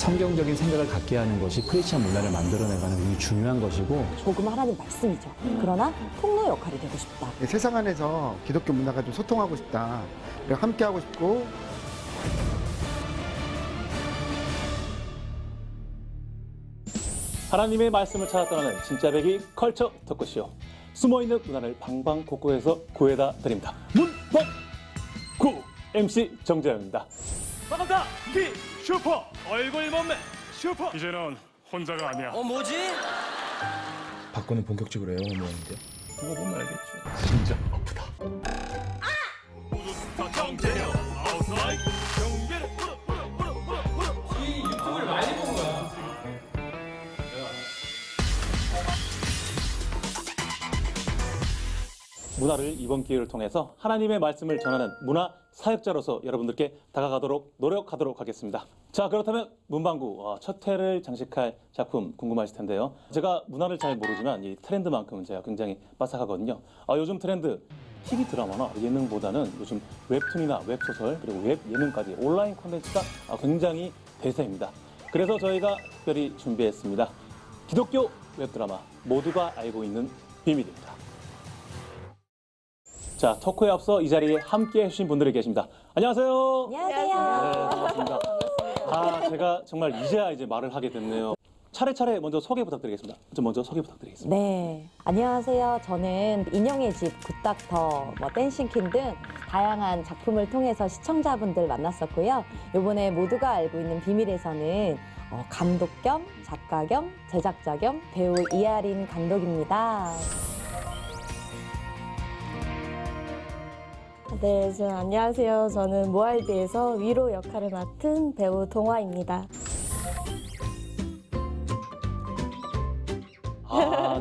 성경적인 생각을 갖게 하는 것이 크리스찬 문화를 만들어내가는 굉장히 중요한 것이고 복음 하나님 말씀이죠. 그러나 통로 역할이 되고 싶다. 세상 안에서 기독교 문화가 좀 소통하고 싶다. 함께 하고 싶고 하나님의 말씀을 찾아 떠나는 진짜 배기 컬처 토크쇼. 숨어있는 문화를 방방곡곡에서 구해다 드립니다. 문방구 MC 정재영입니다. 반갑다. 키 슈퍼 얼굴 몸매 슈퍼. 이제는 혼자가 아니야. 뭐지? 바꾸는 본격적으로 애원하는데 그거 보면 알겠지. 진짜 아프다. 우주스타 정재영 아웃사이드 경계를 이 유튜브를 많이 본 거야. 문화를 이번 기회를 통해서 하나님의 말씀을 전하는 문화 사역자로서 여러분들께 다가가도록 노력하도록 하겠습니다. 자, 그렇다면 문방구 첫 회를 장식할 작품 궁금하실 텐데요. 제가 문화를 잘 모르지만 이 트렌드만큼은 제가 굉장히 빠삭하거든요. 요즘 트렌드 TV 드라마나 예능보다는 요즘 웹툰이나 웹소설 그리고 웹 예능까지 온라인 콘텐츠가 굉장히 대세입니다. 그래서 저희가 특별히 준비했습니다. 기독교 웹드라마 모두가 알고 있는 비밀입니다. 자, 토크에 앞서 이 자리에 함께 해주신 분들이 계십니다. 안녕하세요. 안녕하세요. 네, 반갑습니다. 제가 정말 이제 말을 하게 됐네요. 차례차례 먼저 소개 부탁드리겠습니다. 먼저 소개 부탁드리겠습니다. 네, 안녕하세요. 저는 인형의 집, 굿닥터, 댄싱퀸 등 다양한 작품을 통해서 시청자분들 만났었고요. 이번에 모두가 알고 있는 비밀에서는 감독 겸 작가 겸 제작자 겸 배우 이하린 감독입니다. 네, 안녕하세요. 저는 모알드에서 위로 역할을 맡은 배우 동화입니다.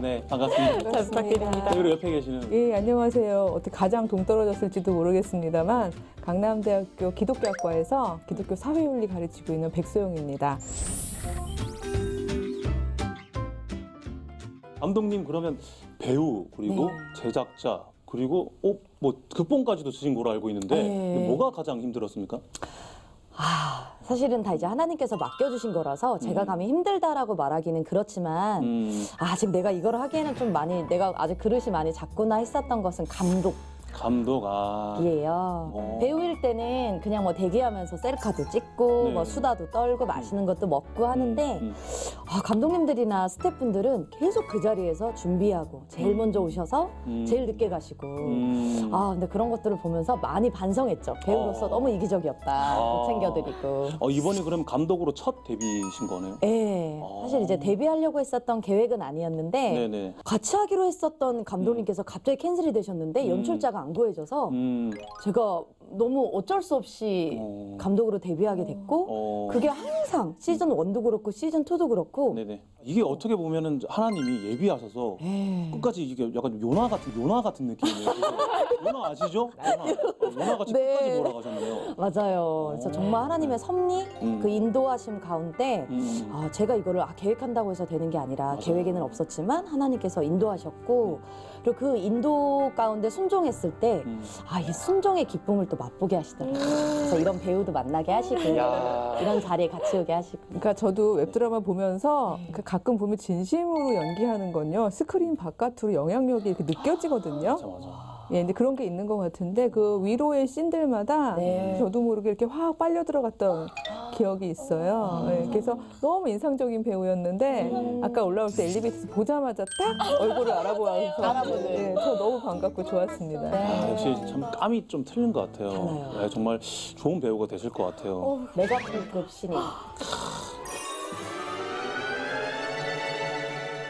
네, 반갑습니다. 잘 부탁드립니다. 그리고 옆에 계시는 예, 안녕하세요. 어떻게 가장 동떨어졌을지도 모르겠습니다만 강남대학교 기독교학과에서 기독교 사회윤리 가르치고 있는 백소영입니다. 감독님 그러면 배우 그리고 제작자 그리고 극본까지도 쓰신 걸로 알고 있는데 뭐가 가장 힘들었습니까? 사실은 다 이제 하나님께서 맡겨주신 거라서 제가 감히 힘들다라고 말하기는 그렇지만 지금 내가 이걸 하기에는 좀 많이 내가 아직 그릇이 많이 작구나 했었던 것은 감독이에요. 배우일 때는 그냥 대기하면서 셀카도 찍고 수다도 떨고 맛있는 것도 먹고 하는데 감독님들이나 스태프분들은 계속 그 자리에서 준비하고 제일 먼저 오셔서 제일 늦게 가시고 근데 그런 것들을 보면서 많이 반성했죠. 배우로서 너무 이기적이었다. 못 챙겨드리고. 이번이 그럼 감독으로 첫 데뷔신 거네요? 네. 사실 이제 데뷔하려고 했었던 계획은 아니었는데 같이 하기로 했었던 감독님께서 갑자기 캔슬이 되셨는데 연출자가 안 구해져서 제가 너무 어쩔 수 없이 감독으로 데뷔하게 됐고 그게 항상 시즌 1도 그렇고 시즌 2도 그렇고 이게 어떻게 보면은 하나님이 예비하셔서 끝까지 이게 약간 요나 같은 느낌이에요. 요나 아시죠? 요나같이 끝까지 몰아가셨네요. 맞아요. 그래서 정말 하나님의 섭리, 그 인도하심 가운데 제가 이거를 계획한다고 해서 되는 게 아니라 계획에는 없었지만 하나님께서 인도하셨고 그리고 그 인도 가운데 순종했을 때 이 순종의 기쁨을 또 맛보게 하시더라고요. 그래서 이런 배우도 만나게 하시고 이런 자리에 같이 오게 하시고. 그러니까 저도 웹드라마 보면서 가끔 보면 진심으로 연기하는 건요. 스크린 바깥으로 영향력이 이렇게 느껴지거든요. 맞아. 예, 근데 그런 게 있는 것 같은데 그 위로의 씬들마다 저도 모르게 이렇게 확 빨려 들어갔던 기억이 있어요. 그래서 너무 인상적인 배우였는데 아까 올라올 때 엘리베이터에서 보자마자 딱 얼굴을 알아보아서 저 너무 반갑고 좋았습니다. 역시 참 감이 좀 틀린 것 같아요. 정말 좋은 배우가 되실 것 같아요. 메가톤급 신인.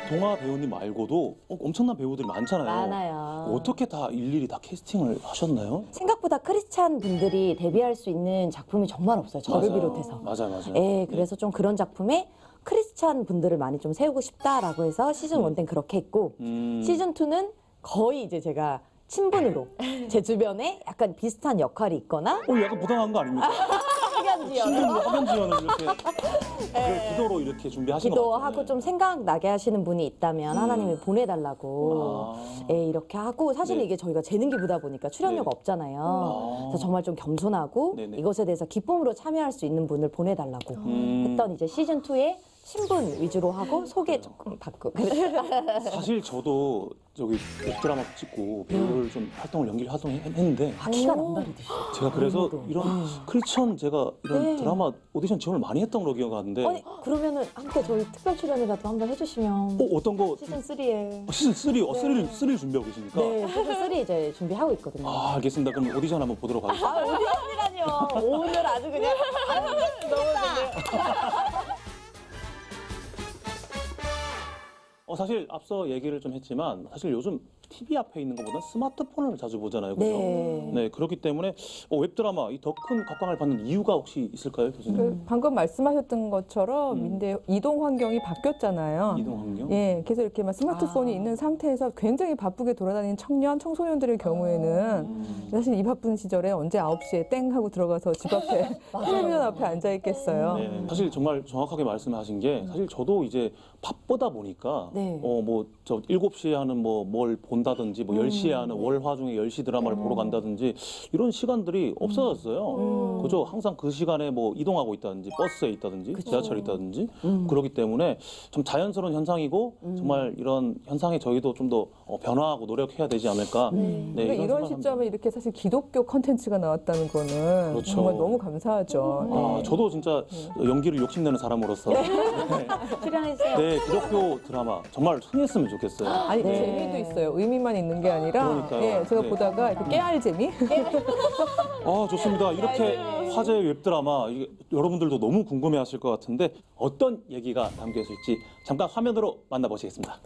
동화 배우님 말고도 엄청난 배우들이 많잖아요. 많아요. 어떻게 다 일일이 다 캐스팅을 하셨나요? 생각보다 크리스찬 분들이 데뷔할 수 있는 작품이 정말 없어요. 저를 비롯해서. 맞아요. 그래서 좀 그런 작품에 크리스찬 분들을 많이 좀 세우고 싶다라고 해서 시즌 1 때는 그렇게 했고 시즌 2는 거의 이제 제가 친분으로 제 주변에 약간 비슷한 역할이 있거나 약간 부당한 거 아닙니까? 학연 지연. 학연 지연을 이렇게. 그걸 기도로 이렇게 준비하신 것 같아요. 기도하고 좀 생각나게 하시는 분이 있다면 하나님이 보내달라고 예, 이렇게 하고 사실은 네. 이게 저희가 재능기부다 보니까 출연료가 네. 없잖아요. 그래서 정말 좀 겸손하고 네네. 이것에 대해서 기쁨으로 참여할 수 있는 분을 보내달라고 했던 이제 시즌 2의 신분 위주로 하고 소개 조금 받고 사실 저도 저기 웹드라마 찍고 배우를 좀 연기 활동했는데 키가 남다르듯이 제가 그래서 이런 크리스천 제가 이런 네. 드라마 오디션 지원을 많이 했던 걸로 기억하는데 아니 그러면은 함께 저희 특별 출연이라도 한번 해주시면 어떤 거 시즌 3에 시즌 3, 3를 준비하고 계십니까? 네 시즌 3 이제 준비하고 있거든요. 아, 알겠습니다. 그럼 오디션 한번 보도록 하겠습니다. 오디션이라뇨. 오늘 아주 그냥 너무 좋네요. 사실 앞서 얘기를 좀 했지만 사실 요즘 TV 앞에 있는 것보다 스마트폰을 자주 보잖아요. 그죠? 네. 그렇기 때문에 웹드라마 이 더 큰 각광을 받는 이유가 혹시 있을까요, 교수님? 그 방금 말씀하셨던 것처럼 이제 이동 환경이 바뀌었잖아요. 이동 환경? 예, 그래서 이렇게 막 스마트폰이 있는 상태에서 굉장히 바쁘게 돌아다니는 청년, 청소년들의 경우에는 사실 이 바쁜 시절에 언제 9시에 땡 하고 들어가서 집 앞에 텔레비전 앞에 앉아 있겠어요. 네, 사실 정말 정확하게 말씀하신 게 사실 저도 이제 바쁘다 보니까 네. 뭐 저 7시에 하는 뭘 본다든지 뭐 10시에 하는 월화 중에 10시 드라마를 보러 간다든지 이런 시간들이 없어졌어요. 그죠? 항상 그 시간에 뭐 이동하고 있다든지 버스에 있다든지 지하철에 있다든지 그렇기 때문에 좀 자연스러운 현상이고 정말 이런 현상에 저희도 좀 더 변화하고 노력해야 되지 않을까. 네, 그러니까 이런 생각을 시점에 합니다. 이렇게 사실 기독교 컨텐츠가 나왔다는 거는 그렇죠. 정말 너무 감사하죠. 네. 저도 진짜 연기를 욕심내는 사람으로서 네. 출연해주세요. 네, 기독교 드라마 정말 흥했으면 좋겠어요. 아니 네. 재미도 있어요. 의미만 있는 게 아니라 그러니까요. 예, 제가 네. 보다가 이렇게 깨알 재미. 좋습니다. 이렇게 화제의 웹드라마 여러분들도 너무 궁금해하실 것 같은데 어떤 얘기가 담겨 있을지 잠깐 화면으로 만나보시겠습니다.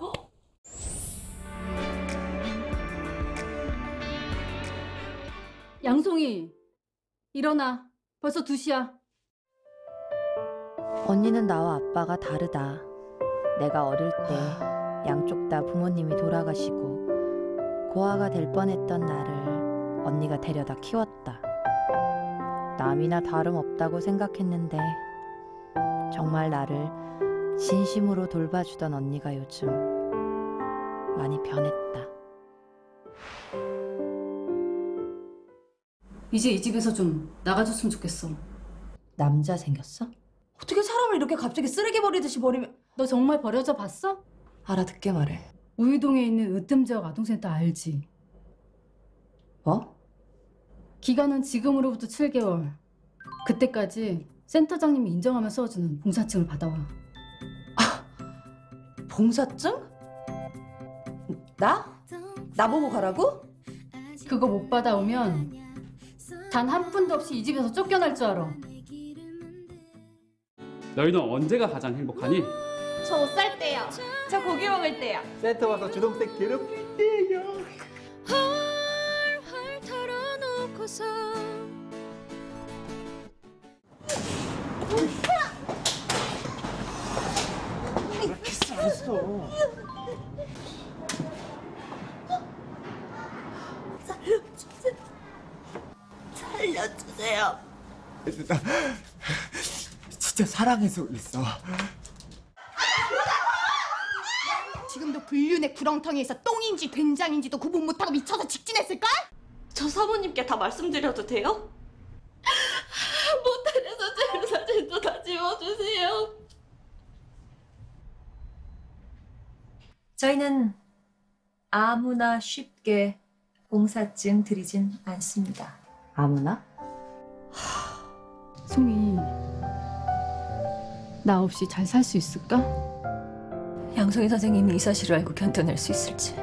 양송이, 일어나. 벌써 2시야. 언니는 나와 아빠가 다르다. 내가 어릴 때 양쪽 다 부모님이 돌아가시고 고아가 될 뻔했던 나를 언니가 데려다 키웠다. 남이나 다름없다고 생각했는데 정말 나를 진심으로 돌봐주던 언니가 요즘 많이 변했다. 이제 이 집에서 좀 나가줬으면 좋겠어. 남자 생겼어? 어떻게 사람을 이렇게 갑자기 쓰레기 버리듯이 버리면... 너 정말 버려져 봤어? 알아듣게 말해. 우이동에 있는 으뜸지역 아동센터 알지? 뭐? 기간은 지금으로부터 7개월. 그때까지 센터장님이 인정하며 써주는 봉사증을 받아와. 봉사증? 나? 나보고 가라고? 그거 못 받아오면 단 한 푼도 없이 이 집에서 쫓겨날 줄 알아. 너희는 언제가 가장 행복하니? 저 옷 살 때요. 저 고기 먹을 때요. 센터 와서 주동생 괴롭힐 때요. 헐헐 털어놓고서 살려주세요. 진짜 사랑해서 있어. 지금도 불륜의 구렁텅이에서 똥인지 된장인지도 구분 못하고 미쳐서 직진했을걸? 저 사모님께 다 말씀드려도 돼요? 모텔에서 제 사진도 다 지워주세요. 저희는 아무나 쉽게 봉사증 드리진 않습니다. 아무나? 송이, 나 없이 잘 살 수 있을까? 양송이 선생님이 이 사실을 알고 견뎌낼 수 있을지.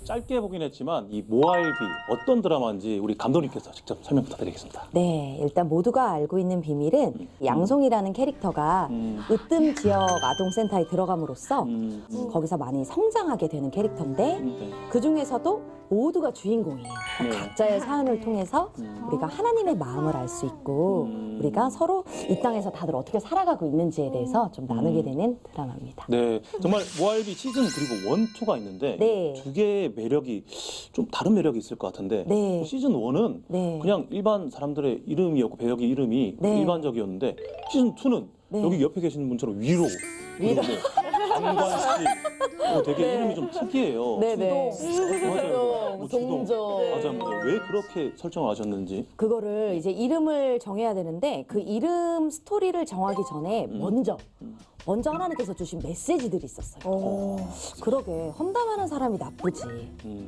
짧게 보긴 했지만 이 모알비 어떤 드라마인지 우리 감독님께서 직접 설명 부탁드리겠습니다. 네, 일단 모두가 알고 있는 비밀은 양송이라는 캐릭터가 으뜸 지역 아동센터에 들어감으로써 거기서 많이 성장하게 되는 캐릭터인데 그 중에서도 모두가 주인공이에요. 그러니까 각자의 사연을 통해서 우리가 하나님의 마음을 알 수 있고 우리가 서로 이 땅에서 다들 어떻게 살아가고 있는지에 대해서 좀 나누게 되는 드라마입니다. 네, 정말 모알비 시즌 그리고 1, 2가 있는데 네. 두 개의 매력이 좀 다른 매력이 있을 것 같은데 네. 시즌 1은 네. 그냥 일반 사람들의 이름이었고 배역의 이름이 네. 일반적이었는데 시즌 2는 네. 여기 옆에 계시는 분처럼 위로 그리고 안관 씨 되게 네. 이름이 좀 특이해요. 네네. 맞아요. 뭐 주동. 동조. 맞아요. 왜 그렇게 설정을 하셨는지. 그거를 이제 이름을 정해야 되는데 그 이름 스토리를 정하기 전에 먼저 하나님께서 주신 메시지들이 있었어요. 그러게 험담하는 사람이 나쁘지.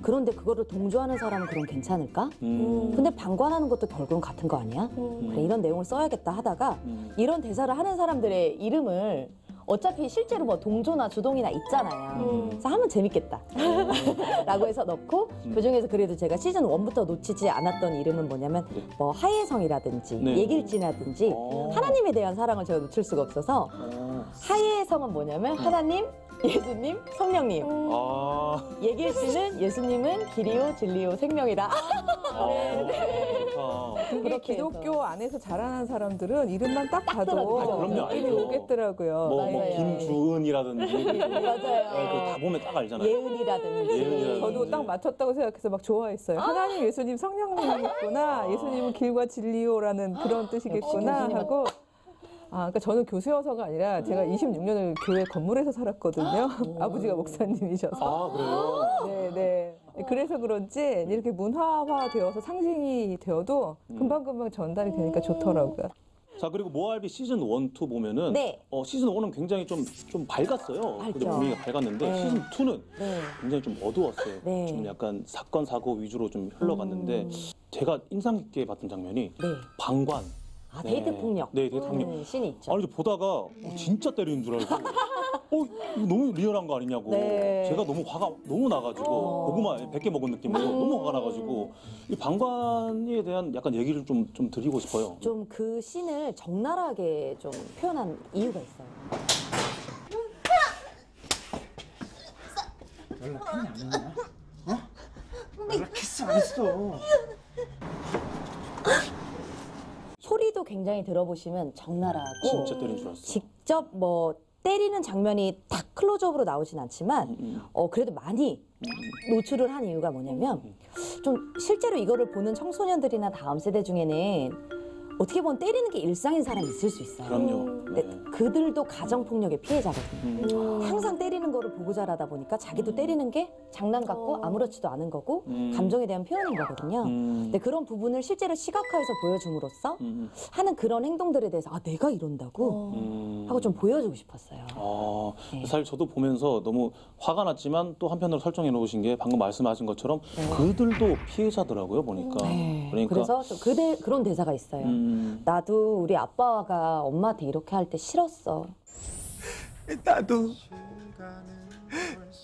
그런데 그거를 동조하는 사람은 그럼 괜찮을까? 근데 방관하는 것도 결국은 같은 거 아니야? 그래, 이런 내용을 써야겠다 하다가 이런 대사를 하는 사람들의 이름을 어차피 실제로 뭐 동조나 주동이나 있잖아요. 그래서 하면 재밌겠다. 라고 해서 넣고 그중에서 그래도 제가 시즌 1부터 놓치지 않았던 이름은 뭐냐면 뭐 하예성이라든지 네. 예길지라든지 하나님에 대한 사랑을 제가 놓칠 수가 없어서 하예성은 뭐냐면 하나님, 예수님, 성령님. 예길씨는 예수님은 길이요, 진리요, 생명이라. 그게 기독교 안에서 자라난 사람들은 이름만 딱 봐도 그럼요, 느낌이 알죠. 오겠더라고요. 뭐 김주은이라든지 맞아요. 다 보면 딱 알잖아요. 예은이라든지. 저도 딱 맞췄다고 생각해서 막 좋아했어요. 하나님, 예수님, 성령님이겠구나. 예수님은 길과 진리요라는 그런 뜻이겠구나 하고. 그러니까 저는 교수여서가 아니라 제가 26년을 교회 건물에서 살았거든요. 아버지가 목사님이셔서. 그래요? 네. 그래서 그런지 이렇게 문화화되어서 상징이 되어도 금방금방 전달이 되니까 좋더라고요. 자, 그리고 모알비 시즌 1, 2 보면은 시즌 1은 굉장히 좀 밝았어요. 밝죠. 분위기가 밝았는데 네. 시즌 2는 네. 굉장히 좀 어두웠어요. 네. 좀 약간 사건 사고 위주로 좀 흘러갔는데 제가 인상 깊게 봤던 장면이 방관. 데이트 폭력. 네, 데이트 폭력. 씬이 있죠. 아니, 보다가 진짜 때리는 줄 알고 이거 너무 리얼한 거 아니냐고. 네. 제가 너무 화가 너무 나가지고 고구마 100개 먹은 느낌으로 너무 화가 나가지고 이 방관에 대한 약간 얘기를 좀 드리고 싶어요. 좀 그 씬을 적나라하게 좀 표현한 이유가 있어요. 연락했냐 안 했냐? 연락했어 안 했어? 소리도 굉장히 들어보시면 적나라하고 진짜 때린 줄 알았어. 직접 뭐 때리는 장면이 딱 클로즈업으로 나오진 않지만 그래도 많이 노출을 한 이유가 뭐냐면 좀 실제로 이거를 보는 청소년들이나 다음 세대 중에는 어떻게 보면 때리는 게 일상인 사람이 있을 수 있어요. 그럼요. 근데 그들도 가정폭력의 피해자거든요. 항상 때리는 거를 보고 자라다 보니까 자기도 때리는 게 장난 같고 아무렇지도 않은 거고 감정에 대한 표현인 거거든요. 근데 그런 부분을 실제로 시각화해서 보여줌으로써 하는 그런 행동들에 대해서 내가 이런다고 하고 좀 보여주고 싶었어요. 사실 저도 보면서 너무 화가 났지만 또 한편으로 설정해 놓으신 게 방금 말씀하신 것처럼 그들도 피해자더라고요, 보니까. 그러니까 그래서 좀 그런 대사가 있어요. 나도 우리 아빠가 엄마한테 이렇게 할 때 싫었어. 나도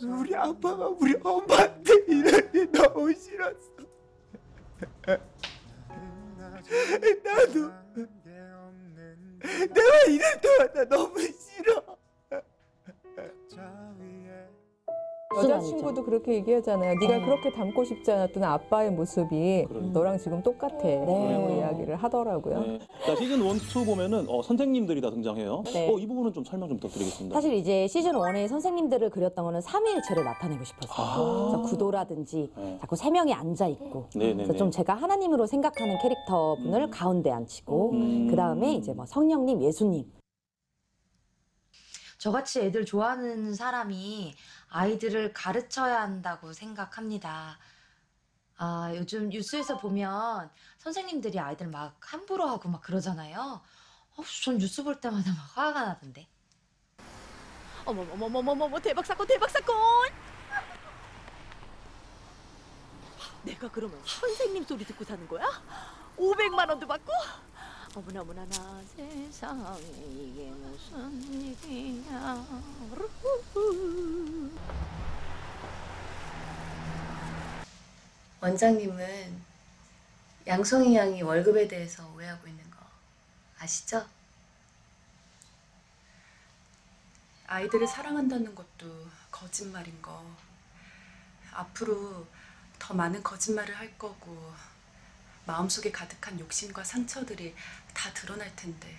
우리 아빠가 우리 엄마한테 이럴 때 너무 싫었어. 나도 내가 이럴 때마다 너무 싫어. 여자친구도 그렇게 얘기하잖아요. 네가 그렇게 닮고 싶지 않았던 아빠의 모습이 너랑 지금 똑같아. 라고 이야기를 하더라고요. 네. 자, 시즌 1, 2 보면은 선생님들이 다 등장해요. 네. 이 부분은 좀 설명 좀 부탁드리겠습니다. 사실 이제 시즌 1의 선생님들을 그렸던 거는 삼위일체를 나타내고 싶었어요. 그래서 구도라든지 자꾸 세 명이 앉아 있고, 그래서 좀 제가 하나님으로 생각하는 캐릭터분을 가운데 앉히고, 그 다음에 이제 뭐 성령님, 예수님. 저같이 애들 좋아하는 사람이 아이들을 가르쳐야 한다고 생각합니다. 요즘 뉴스에서 보면 선생님들이 아이들 막 함부로 하고 막 그러잖아요. 전 뉴스 볼 때마다 막 화가 나던데. 어머머머머머머 대박 사건 대박 사건! 내가 그러면 선생님 소리 듣고 사는 거야? 500만 원도 받고? 어머나 어머나 나 세상에 이게 무슨 일이야. 원장님은 양송이 양이 월급에 대해서 오해하고 있는 거 아시죠? 아이들을 사랑한다는 것도 거짓말인 거. 앞으로 더 많은 거짓말을 할 거고 마음속에 가득한 욕심과 상처들이 다 드러날 텐데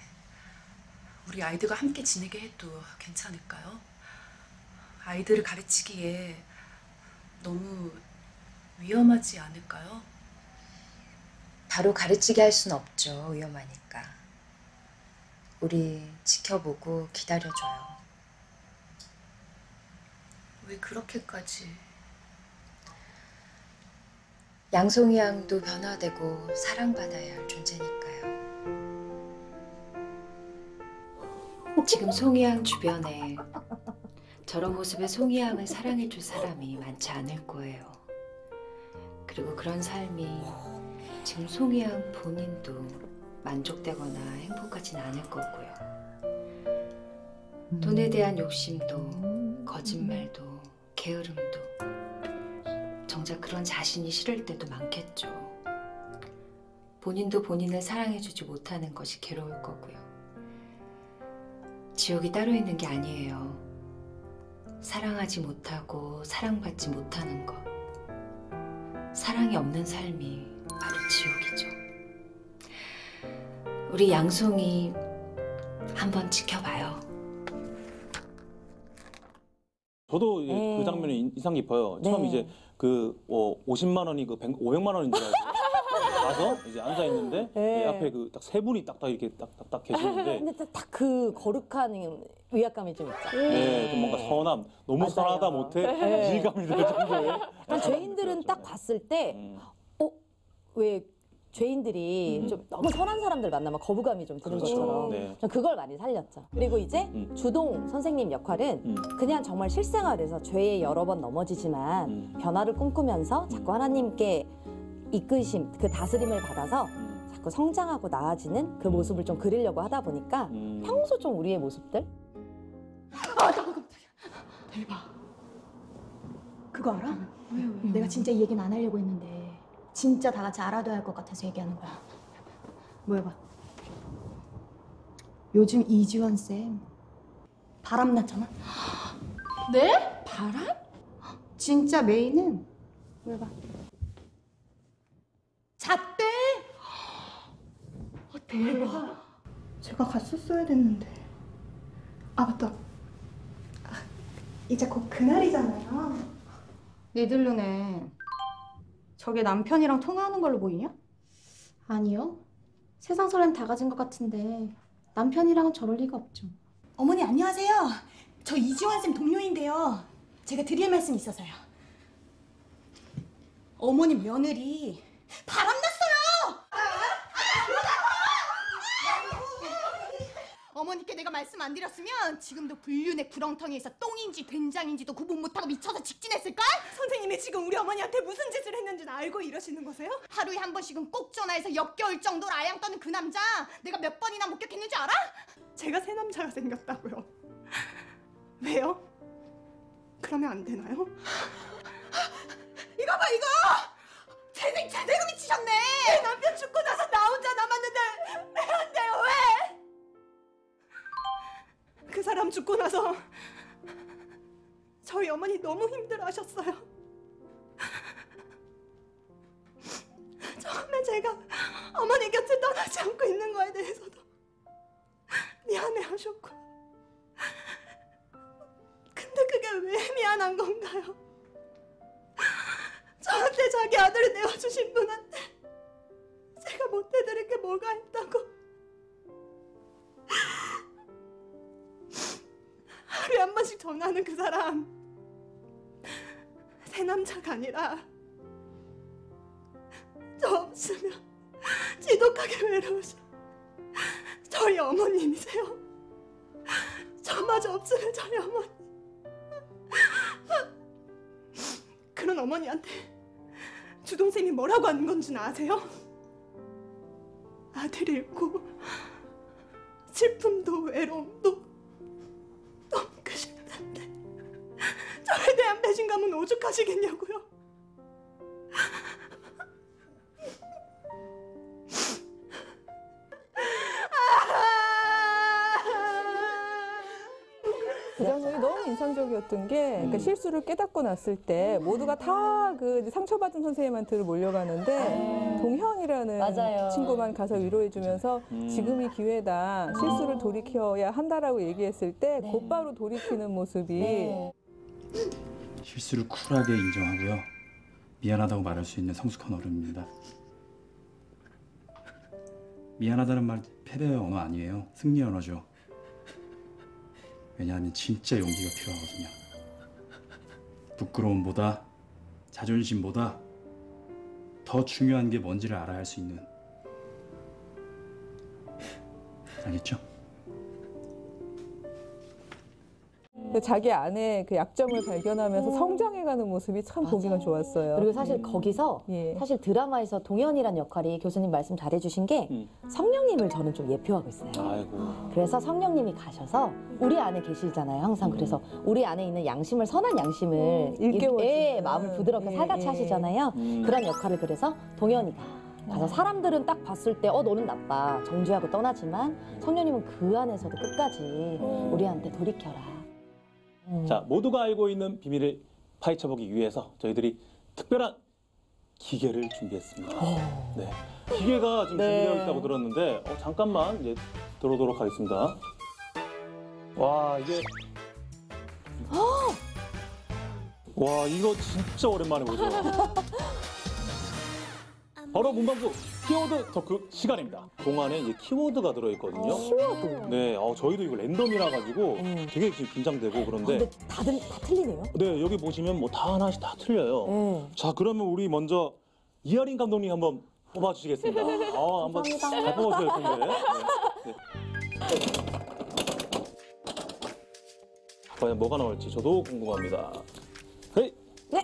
우리 아이들과 함께 지내게 해도 괜찮을까요? 아이들을 가르치기에 너무 위험하지 않을까요? 바로 가르치게 할 순 없죠. 위험하니까. 우리 지켜보고 기다려줘요. 왜 그렇게까지? 양송이 양도 변화되고 사랑받아야 할 존재니까요. 지금 송이 양 주변에 저런 모습의 송이 양을 사랑해줄 사람이 많지 않을 거예요. 그리고 그런 삶이 지금 송이 양 본인도 만족되거나 행복하진 않을 거고요. 돈에 대한 욕심도 거짓말도 게으름도 정작 그런 자신이 싫을 때도 많겠죠. 본인도 본인을 사랑해주지 못하는 것이 괴로울 거고요. 지옥이 따로 있는 게 아니에요. 사랑하지 못하고 사랑받지 못하는 것. 사랑이 없는 삶이 바로 지옥이죠. 우리 양송이 한번 지켜봐요. 저도 이제 그 장면이 인상 깊어요. 처음 이제 그 50만 원이 그 500만 원인 줄 알고 가서 이제 앉아 있는데 앞에 그 딱 세 분이 딱딱 이렇게 딱딱 계시는데 근데 딱 그 거룩한 위압감이 좀 있죠. 좀 뭔가 선함, 너무 맞아요. 선하다 못해 지감이 들 정도의. 약간 죄인들은 딱 봤을 때, 왜 죄인들이 좀 너무 선한 사람들 만나면 거부감이 좀 드는 그렇죠. 것처럼 네. 전 그걸 많이 살렸죠. 그리고 이제 주동 선생님 역할은 그냥 정말 실생활에서 죄에 여러 번 넘어지지만 변화를 꿈꾸면서 자꾸 하나님께 이끄심, 그 다스림을 받아서 자꾸 성장하고 나아지는 그 모습을 좀 그리려고 하다 보니까 평소 좀 우리의 모습들? 아, 깜짝이야. 대박. 그거 알아? 왜? 내가 진짜 이 얘기는 안 하려고 했는데 진짜 다 같이 알아둬야 할 것 같아서 얘기하는 거야. 뭐 해봐. 요즘 이지원 쌤 바람났잖아. 네? 바람? 진짜 메인은 뭐 해봐. 잣대! 대박. 제가 갔었어야 됐는데. 아, 맞다. 이제 곧 그날이잖아요. 니들 눈에 저게 남편이랑 통화하는 걸로 보이냐? 아니요. 세상 사람 다 가진 것 같은데 남편이랑은 저럴 리가 없죠. 어머니 안녕하세요. 저 이지원 쌤 동료인데요. 제가 드릴 말씀이 있어서요. 어머니 며느리 바람났어요! 어머니께 내가 말씀 안 드렸으면 지금도 불륜의 구렁텅이에서 똥인지 된장인지도 구분 못하고 미쳐서 직진했을걸? 선생님이 지금 우리 어머니한테 무슨 짓을 했는지는 알고 이러시는 거세요? 하루에 한 번씩은 꼭 전화해서 역겨울 정도로 아양 떠는 그 남자 내가 몇 번이나 목격했는지 알아? 제가 새 남자가 생겼다고요. 왜요? 그러면 안 되나요? 이거 봐 이거! 제대로 미치셨네! 내 남편 죽고 나서 나 혼자 남았는데 왜 안 돼요 왜? 그 사람 죽고 나서 저희 어머니 너무 힘들어하셨어요. 처음에 제가 어머니 곁을 떠나지 않고 있는 거에 대해서도 미안해하셨고 근데 그게 왜 미안한 건가요? 저한테 자기 아들을 내어주신 분한테 제가 못해드릴 게 뭐가 있다고. 하루에 한 번씩 전화하는 그 사람 새 남자가 아니라 저 없으면 지독하게 외로우신 저희 어머님이세요. 저마저 없으면 저희 어머니. 그런 어머니한테 주동생이 뭐라고 하는 건 줄 아세요? 아들이 잃고 슬픔도 외로움도 너무 크신데 저에 대한 배신감은 오죽하시겠냐고요. 인상적이었던 게 그러니까 실수를 깨닫고 났을 때 모두가 다 그 상처받은 선생님한테 몰려가는데 동현이라는 맞아요. 친구만 가서 위로해주면서 지금이 기회다. 실수를 돌이켜야 한다라고 얘기했을 때 곧바로 돌이키는 모습이 실수를 쿨하게 인정하고요. 미안하다고 말할 수 있는 성숙한 어른입니다. 미안하다는 말 패배의 언어 아니에요. 승리 언어죠. 왜냐하면 진짜 용기가 필요하거든요. 부끄러움보다 자존심보다 더 중요한 게 뭔지를 알아야 할 수 있는. 알겠죠? 자기 안에 그 약점을 발견하면서 성장해가는 모습이 참 보기가 좋았어요. 그리고 사실 거기서 사실 드라마에서 동현이란 역할이 교수님 말씀 잘해주신 게 성령님을 저는 좀 예표하고 있어요. 아이고. 그래서 성령님이 가셔서 우리 안에 계시잖아요. 항상 그래서 우리 안에 있는 양심을 선한 양심을 일깨워주는. 마음을 부드럽게 살같이 하시잖아요. 그런 역할을 그래서 동현이가 가서 사람들은 딱 봤을 때 너는 나빠 정죄하고 떠나지만 성령님은 그 안에서도 끝까지 우리한테 돌이켜라. 자, 모두가 알고 있는 비밀을 파헤쳐보기 위해서 저희들이 특별한 기계를 준비했습니다. 네, 기계가 지금 준비되어 있다고 들었는데 잠깐만 이제 들어오도록 하겠습니다. 와, 이게 와, 이거 진짜 오랜만에 보죠. 바로 문방구 키워드 토크 시간입니다. 동안에 이제 키워드가 들어있거든요. 키워드? 네, 저희도 이거 랜덤이라 가지고 되게 지금 긴장되고 그런데. 근데 다 틀리네요. 네, 여기 보시면 뭐 다 하나씩 다 틀려요. 자, 그러면 우리 먼저 이하린 감독님 한번 뽑아주시겠습니다. 한번 잘 뽑아주셔야 할 텐데. 네. 과연 뭐가 나올지 저도 궁금합니다. 헤이. 네.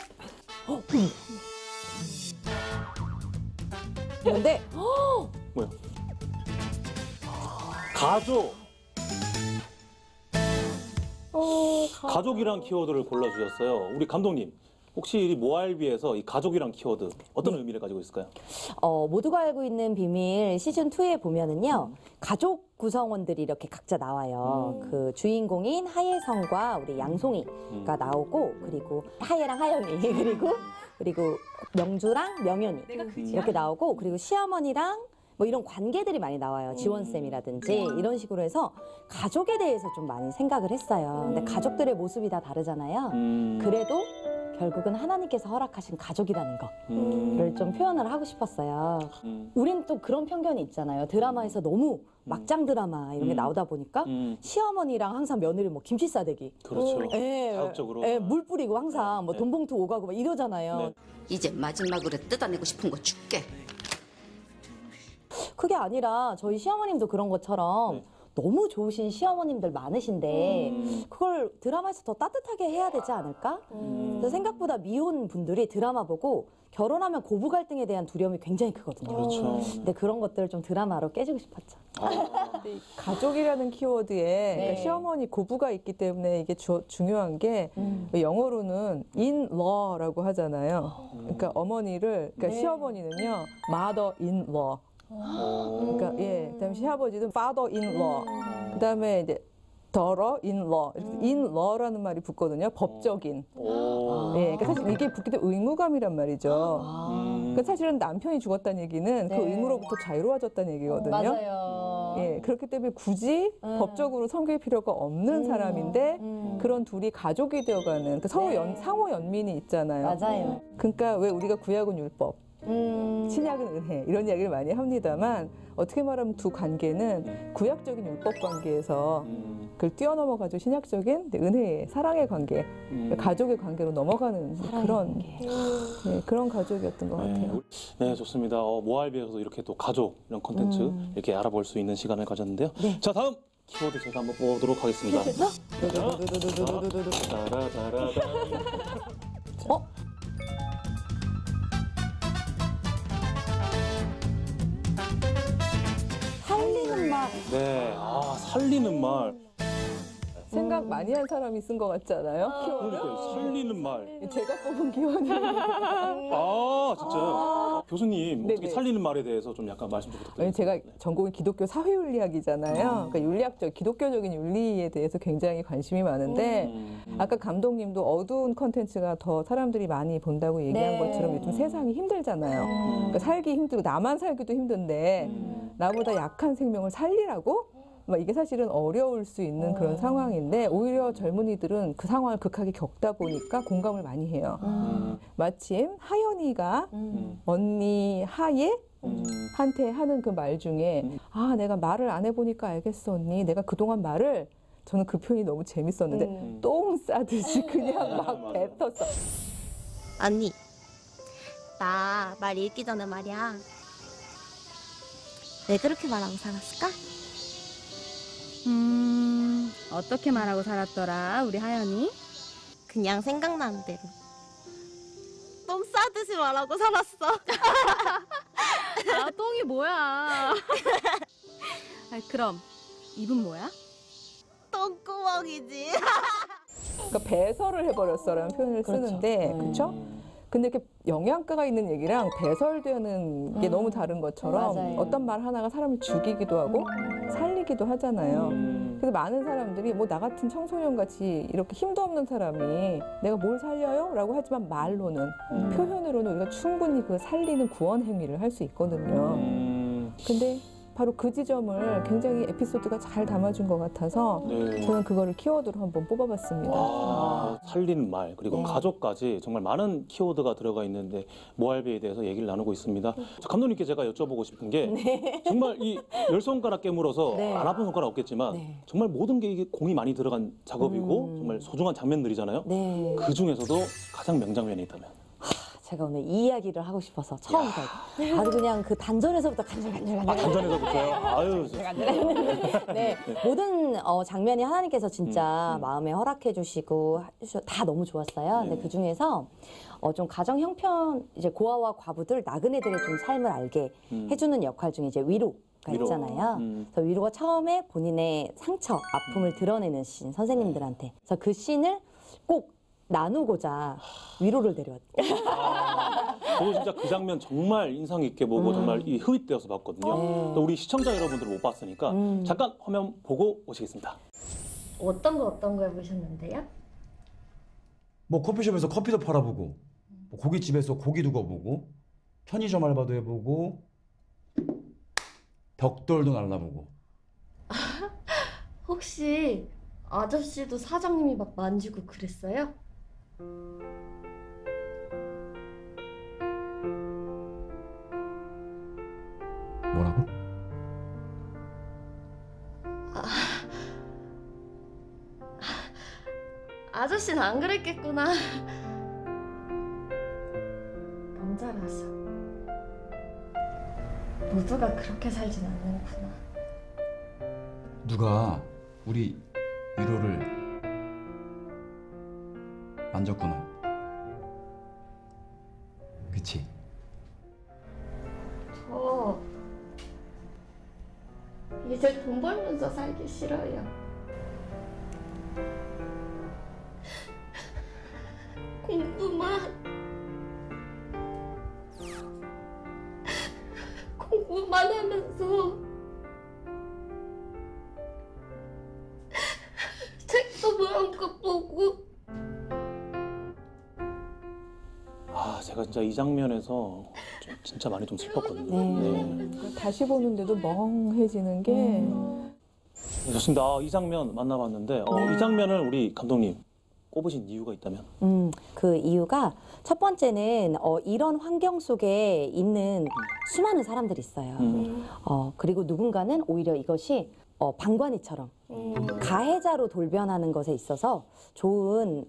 근데 뭐야? 가족. 가족이란 키워드를 골라주셨어요. 우리 감독님, 혹시 이 모알비에서 이 가족이란 키워드 어떤 의미를 가지고 있을까요? 모두가 알고 있는 비밀 시즌 2에 보면은요, 가족 구성원들이 이렇게 각자 나와요. 그 주인공인 하예성과 우리 양송이가 나오고, 그리고 하예랑 하영이 그리고 명주랑 명현이 이렇게 나오고, 그리고 시어머니랑 뭐 이런 관계들이 많이 나와요. 지원쌤이라든지 이런 식으로 해서 가족에 대해서 좀 많이 생각을 했어요. 근데 가족들의 모습이 다 다르잖아요. 그래도 결국은 하나님께서 허락하신 가족이라는 거를 좀 표현을 하고 싶었어요. 우린 또 그런 편견이 있잖아요. 드라마에서 너무 막장 드라마 이런 게 나오다 보니까 시어머니랑 항상 며느리 뭐 김치 싸대기. 그렇죠. 자극적으로. 물 뿌리고 항상 뭐 돈봉투 오가고 막 이러잖아요. 이제 마지막으로 뜯어내고 싶은 거 줄게. 그게 아니라 저희 시어머님도 그런 것처럼 너무 좋으신 시어머님들 많으신데 그걸 드라마에서 더 따뜻하게 해야 되지 않을까? 그래서 생각보다 미혼 분들이 드라마 보고 결혼하면 고부 갈등에 대한 두려움이 굉장히 크거든요. 그렇죠. 근데 그런 것들을 좀 드라마로 깨주고 싶었죠. 가족이라는 키워드에 그러니까 시어머니 고부가 있기 때문에 이게 중요한 게 영어로는 in law라고 하잖아요. 그러니까 어머니를 그러니까 시어머니는요 mother in law. 그러니까 그다음에 시아버지도 father in law. 그다음에 이제 daughter in law. in law라는 말이 붙거든요. 법적인. 그러니까 사실 이게 붙기 때문에 의무감이란 말이죠. 그러니까 사실은 남편이 죽었다는 얘기는 그 의무로부터 자유로워졌다는 얘기거든요. 맞아요. 그렇기 때문에 굳이 법적으로 섬길 필요가 없는 사람인데 그런 둘이 가족이 되어가는 그 상호 연민이 있잖아요. 맞아요. 그러니까 왜 우리가 구약은 율법, 신약은 은혜 이런 이야기를 많이 합니다만 어떻게 말하면 두 관계는 구약적인 율법 관계에서 그걸 뛰어넘어가지고 신약적인 은혜의 사랑의 관계, 가족의 관계로 넘어가는 그런 가족이었던 것 같아요. 네, 좋습니다. 모알비에서도 이렇게 또 가족 이런 콘텐츠 이렇게 알아볼 수 있는 시간을 가졌는데요. 자, 다음 키워드 제가 한번 뽑아보도록 하겠습니다. 살리는 말. 네, 살리는 말. 생각 많이 한 사람이 쓴 것 같지 않아요? 키워드? 그러니까 살리는 말. 제가 뽑은 키워드. 아, 진짜요? 교수님, 어떻게 네네. 살리는 말에 대해서 좀 약간 말씀 좀 부탁드립니다. 제가 전공이 기독교 사회윤리학이잖아요. 그러니까 윤리학적, 기독교적인 윤리에 대해서 굉장히 관심이 많은데 아까 감독님도 어두운 컨텐츠가 더 사람들이 많이 본다고 얘기한 것처럼 요즘 세상이 힘들잖아요. 그러니까 살기 힘들고 나만 살기도 힘든데 나보다 약한 생명을 살리라고? 막 이게 사실은 어려울 수 있는 그런 상황인데 오히려 젊은이들은 그 상황을 극하게 겪다 보니까 공감을 많이 해요. 마침 하연이가 언니 하예 한테 하는 그 말 중에 아 내가 말을 안 해보니까 알겠어 언니 내가 그동안 말을 저는 그 표현이 너무 재밌었는데 똥 싸듯이 그냥 막 뱉었어. 언니 나 말 읽기 전에 말이야 왜 그렇게 말하고 살았을까? 어떻게 말하고 살았더라 우리 하연이? 그냥 생각나는 대로 똥 싸듯이 말하고 살았어. 아, 똥이 뭐야? 아, 그럼 입은 뭐야? 똥구멍이지. 그러니까 배설을 해버렸어라는 표현을 쓰는데 그렇죠? 근데 이렇게 영양가가 있는 얘기랑 배설되는 게 너무 다른 것처럼 맞아요. 어떤 말 하나가 사람을 죽이기도 하고 살리기도 하잖아요. 그래서 많은 사람들이 뭐 나 같은 청소년 같이 이렇게 힘도 없는 사람이 내가 뭘 살려요? 라고 하지만 말로는 표현으로는 우리가 충분히 그 살리는 구원 행위를 할 수 있거든요. 근데 바로 그 지점을 굉장히 에피소드가 잘 담아준 것 같아서 저는 그거를 키워드로 한번 뽑아봤습니다. 아, 살리는 말 그리고 가족까지 정말 많은 키워드가 들어가 있는데 모알비에 대해서 얘기를 나누고 있습니다. 자, 감독님께 제가 여쭤보고 싶은 게 정말 이 10손가락 깨물어서 안 아픈 손가락 없겠지만 정말 모든 게 이게 공이 많이 들어간 작업이고 정말 소중한 장면들이잖아요. 그 중에서도 가장 명장면이 있다면? 제가 오늘 이 이야기를 하고 싶어서 처음부터 아주 그냥 그 단전에서부터 간질간질간질. 아, 단전에서부터요? 아유. 네, 모든 장면이 하나님께서 진짜 마음에 허락해 주시고 다 너무 좋았어요. 근데 그 중에서 좀 가정 형편 이제 고아와 과부들 나그네들의 좀 삶을 알게 해주는 역할 중에 이제 위로가 있잖아요. 그래서 위로가 처음에 본인의 상처, 아픔을 드러내는 씬 선생님들한테. 그래서 그 씬을 꼭 나누고자 위로를 내려왔대요. 저도 진짜 그 장면 정말 인상 깊게 보고 정말 이 흡입되어서 봤거든요. 또 우리 시청자 여러분들은 못 봤으니까 잠깐 화면 보고 오시겠습니다. 어떤 거 해보셨는데요? 뭐 커피숍에서 커피도 팔아보고 뭐 고깃집에서 고기도 구워보고 편의점 알바도 해보고 벽돌도 날라보고. 혹시 아저씨도 사장님이 막 만지고 그랬어요? 뭐라고? 아저씨는 안 그랬겠구나. 남자라서 모두가 그렇게 살진 않는구나. 누가 우리 위로를 만졌구나. 그치? 저 이제 돈 벌면서 살기 싫어요. 공부만 하면서 책도 마음껏 보고. 아, 제가 진짜 이 장면에서 진짜 많이 좀 슬펐거든요. 다시 보는데도 멍해지는 게 좋습니다. 이 장면 만나봤는데 이 장면을 우리 감독님 꼽으신 이유가 있다면? 그 이유가 첫 번째는 이런 환경 속에 있는 수많은 사람들이 있어요. 그리고 누군가는 오히려 이것이 방관이처럼 가해자로 돌변하는 것에 있어서 좋은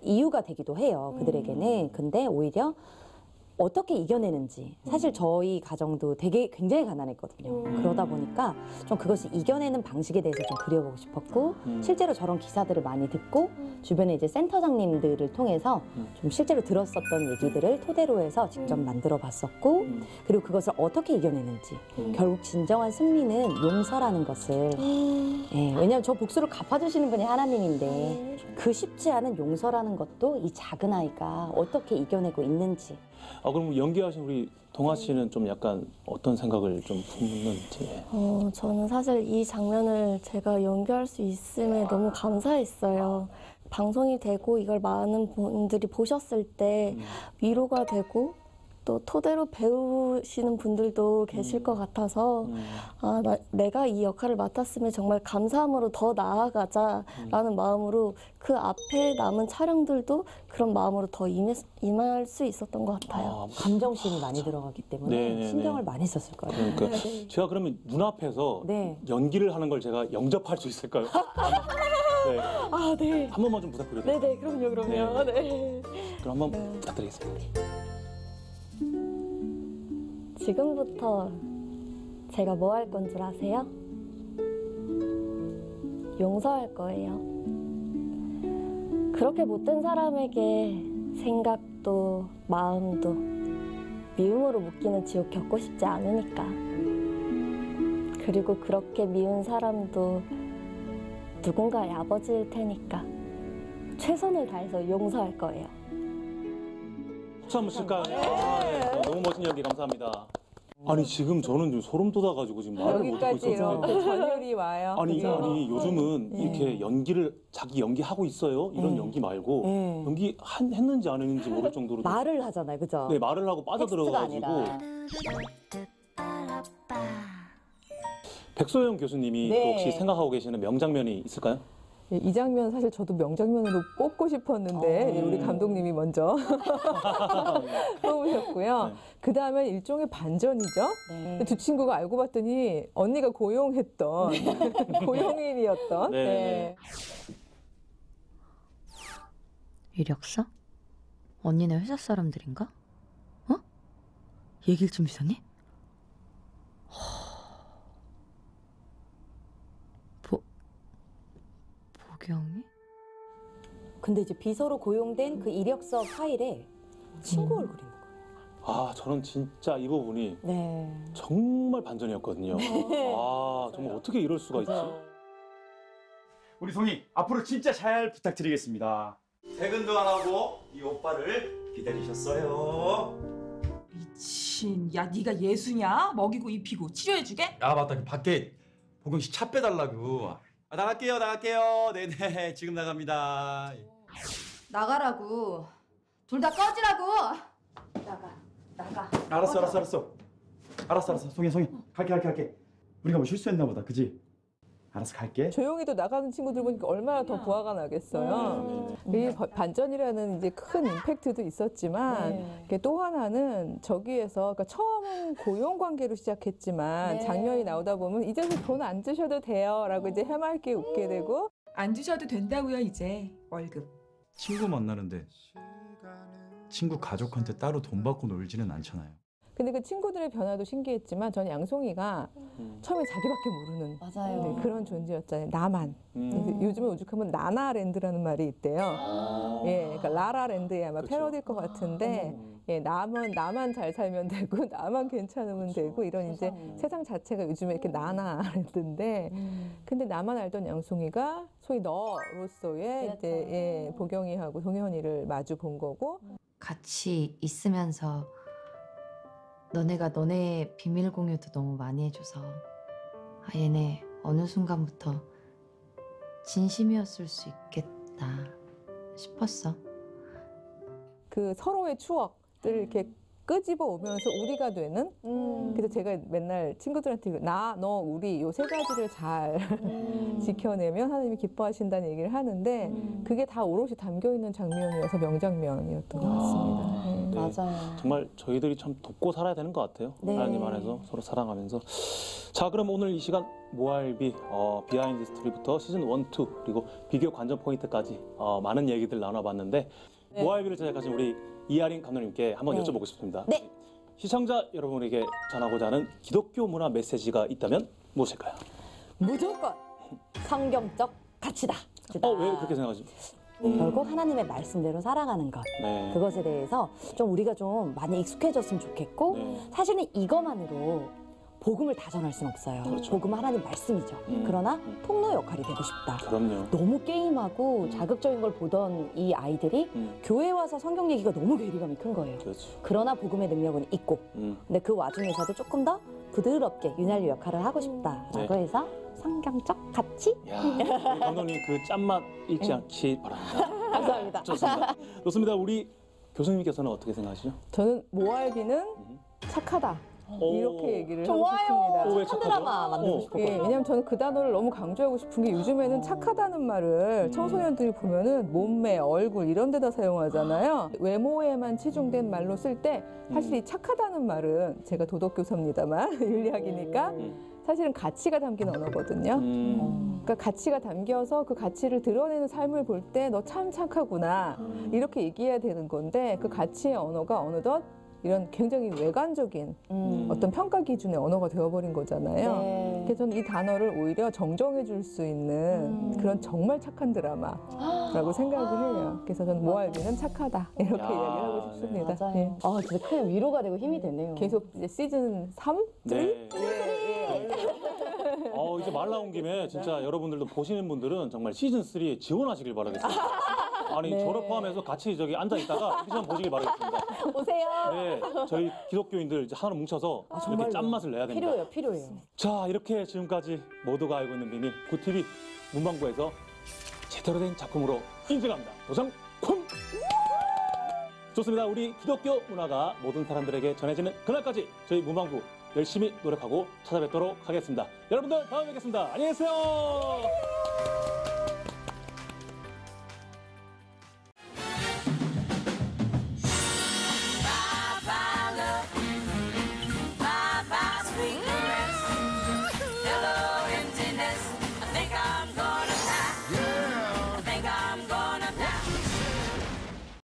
이유가 되기도 해요. 그들에게는. 근데 오히려 어떻게 이겨내는지. 사실 저희 가정도 굉장히 가난했거든요. 그러다 보니까 좀 그것이 이겨내는 방식에 대해서 좀 그려보고 싶었고 실제로 저런 기사들을 많이 듣고 주변에 이제 센터장님들을 통해서 좀 실제로 들었었던 얘기들을 토대로 해서 직접 만들어 봤었고 그리고 그것을 어떻게 이겨내는지 결국 진정한 승리는 용서라는 것을 예, 왜냐하면 저 복수를 갚아주시는 분이 하나님인데 그 쉽지 않은 용서라는 것도 이 작은 아이가 어떻게 이겨내고 있는지. 그럼 연기하신 우리 동아 씨는 좀 약간 어떤 생각을 좀 품는지. 저는 사실 이 장면을 제가 연기할 수 있음에 너무 감사했어요. 방송이 되고 이걸 많은 분들이 보셨을 때 위로가 되고 또 토대로 배우시는 분들도 계실 것 같아서 내가 이 역할을 맡았으면 정말 감사함으로 더 나아가자라는 마음으로 그 앞에 남은 촬영들도 그런 마음으로 더 임할 수 있었던 것 같아요. 감정심이 많이 들어가기 때문에 네네네. 신경을 많이 썼을 거예요. 그러니까 제가 그러면 눈앞에서 연기를 하는 걸 제가 영접할 수 있을까요? 네. 네. 한 번만 좀 부탁드려도 될까요? 네네, 그럼요. 네. 그럼 한번 부탁드리겠습니다. 지금부터 제가 뭐 할 건 줄 아세요? 용서할 거예요. 그렇게 못된 사람에게 생각도 마음도 미움으로 묶이는 지옥 겪고 싶지 않으니까. 그리고 그렇게 미운 사람도 누군가의 아버지일 테니까 최선을 다해서 용서할 거예요. 박수 한번 칠까요? 네. 너무 멋진 연기 감사합니다. 아니 지금 저는 좀 소름 돋아가지고 지금 말을 못 듣고 여기까지 있었는데. 이렇게 전율이 와요. 아니 요즘은 이렇게 연기를 자기 연기하고 있어요 이런 연기 말고 연기 했는지 안 했는지 모를 정도로 말을 하잖아요, 그죠? 네, 말을 하고 빠져들어가지고. 백소영 교수님이 또 혹시 생각하고 계시는 명장면이 있을까요? 이 장면 사실 저도 명장면으로 뽑고 싶었는데 우리 감독님이 먼저 뽑으셨고요. 그 다음에 일종의 반전이죠. 두 친구가 알고 봤더니 언니가 고용했던 고용인이었던. 네. 이력서? 언니네 회사 사람들인가? 어? 얘기를 좀 있었니? 보경이? 근데 이제 비서로 고용된 그 이력서 파일에 친구 얼굴이 있는 거예요. 저는 진짜 이 부분이 정말 반전이었거든요. 정말 어떻게 이럴 수가 있지? 우리 송이 앞으로 진짜 잘 부탁드리겠습니다. 퇴근도 안 하고 이 오빠를 기다리셨어요. 미친. 야, 네가 예수냐? 먹이고 입히고 치료해주게? 아 맞다, 그 밖에 보경 씨 차 빼달라고. 나갈게요. 네네, 지금 나갑니다. 나가라고. 둘 다 꺼지라고. 나가. 알았어. 송이. 갈게. 우리가 뭐 실수했나 보다, 그지? 알았어, 갈게. 조용히도 나가는 친구들 보니까 얼마나 더 부하가 나겠어요. 이 반전이라는 이제 큰 임팩트도 있었지만 또 하나는 저기에서 그러니까 처음은 고용 관계로 시작했지만 장면이 나오다 보면 이제는 돈 안 주셔도 돼요라고 이제 해맑게 웃게 되고 안 주셔도 된다고요, 이제 월급. 친구 만나는데 친구 가족한테 따로 돈 받고 놀지는 않잖아요. 근데 그 친구들의 변화도 신기했지만 저는 양송이가 처음에 자기밖에 모르는 그런 존재였잖아요. 나만. 요즘에 오죽하면 나나랜드라는 말이 있대요. 그러니까 라라랜드의 아마 패러디일 것 같은데 나만 잘 살면 되고 나만 괜찮으면 되고 이런 이제 세상 자체가 요즘에 이렇게 나나랜드인데 근데 나만 알던 양송이가 소위 너로서의 이제 보경이하고 동현이를 마주 본 거고 같이 있으면서 너네가 너네 비밀 공유도 너무 많이 해줘서 얘네 어느 순간부터 진심이었을 수 있겠다 싶었어. 그 서로의 추억들을 이렇게 끄집어 오면서 우리가 되는 그래서 제가 맨날 친구들한테 나, 너, 우리 요 세 가지를 잘 지켜내면 하나님이 기뻐하신다는 얘기를 하는데 그게 다 오롯이 담겨있는 장면이어서 명장면이었던 것 같습니다. 맞아요. 정말 저희들이 참 돕고 살아야 되는 것 같아요. 하나님 안에서 서로 사랑하면서. 자, 그럼 오늘 이 시간 모알비 비하인드 스토리부터 시즌 1, 2 그리고 비교 관전 포인트까지 많은 얘기들 나눠봤는데 모아이비를 제작하신 우리 이하린 감독님께 한번 네. 여쭤보고 싶습니다. 네. 시청자 여러분에게 전하고자 하는 기독교 문화 메시지가 있다면 무엇일까요? 무조건 성경적 가치다. 왜 그렇게 생각하죠? 결국 하나님의 말씀대로 살아가는 것. 네. 그것에 대해서 좀 우리가 좀 많이 익숙해졌으면 좋겠고 사실은 이것만으로 복음을 다 전할 수는 없어요. 복음은 하나님 말씀이죠. 그러나 통로 역할이 되고 싶다. 그럼요. 너무 게임하고 자극적인 걸 보던 이 아이들이 교회 와서 성경 얘기가 너무 괴리감이 큰 거예요. 그러나 복음의 능력은 있고 근데 그 와중에서도 조금 더 부드럽게 윤활유 역할을 하고 싶다라고 네. 해서 성경적 가치? 야, 우리 감독님 그 짠맛 잃지 않기 바랍니다. 감사합니다. 좋습니다. 좋습니다. 우리 교수님께서는 어떻게 생각하시죠? 저는 모알비는 착하다. 이렇게 얘기를 하고 좋아요. 싶습니다. 왜 착한 드라마 만들고 싶었거든요. 예, 왜냐면 저는 그 단어를 너무 강조하고 싶은 게 요즘에는 착하다는 말을 청소년들이 보면은 몸매, 얼굴 이런 데다 사용하잖아요. 외모에만 치중된 말로 쓸 때 사실 이 착하다는 말은 제가 도덕교사입니다만 윤리학이니까 사실은 가치가 담긴 언어거든요. 그러니까 가치가 담겨서 그 가치를 드러내는 삶을 볼 때 너 참 착하구나 이렇게 얘기해야 되는 건데 그 가치의 언어가 어느덧 이런 굉장히 외관적인 어떤 평가 기준의 언어가 되어버린 거잖아요. 네. 그래서 저는 이 단어를 오히려 정정해 줄 수 있는 그런 정말 착한 드라마라고 생각을 해요. 그래서 저는 모알비는 착하다 이렇게 이야기를 하고 싶습니다. 맞아요. 예. 진짜 큰 위로가 되고 힘이 되네요. 계속 이제 시즌 3? 네. 이제 말 나온 김에 진짜 여러분들도 보시는 분들은 정말 시즌 3에 지원하시길 바라겠습니다. 아니 네. 저를 포함해서 같이 저기 앉아 있다가 시즌 보시길 바라겠습니다. 오세요. 네, 저희 기독교인들 이제 하나 뭉쳐서 이렇게 짠맛을 내야 됩니다. 필요해요. 자, 이렇게 지금까지 모두가 알고 있는 비밀 굿TV 문방구에서 제대로 된 작품으로 인증합니다. 도장 쿵! 좋습니다. 우리 기독교 문화가 모든 사람들에게 전해지는 그날까지 저희 문방구 열심히 노력하고 찾아뵙도록 하겠습니다. 여러분들 다음에 뵙겠습니다. 안녕히 계세요.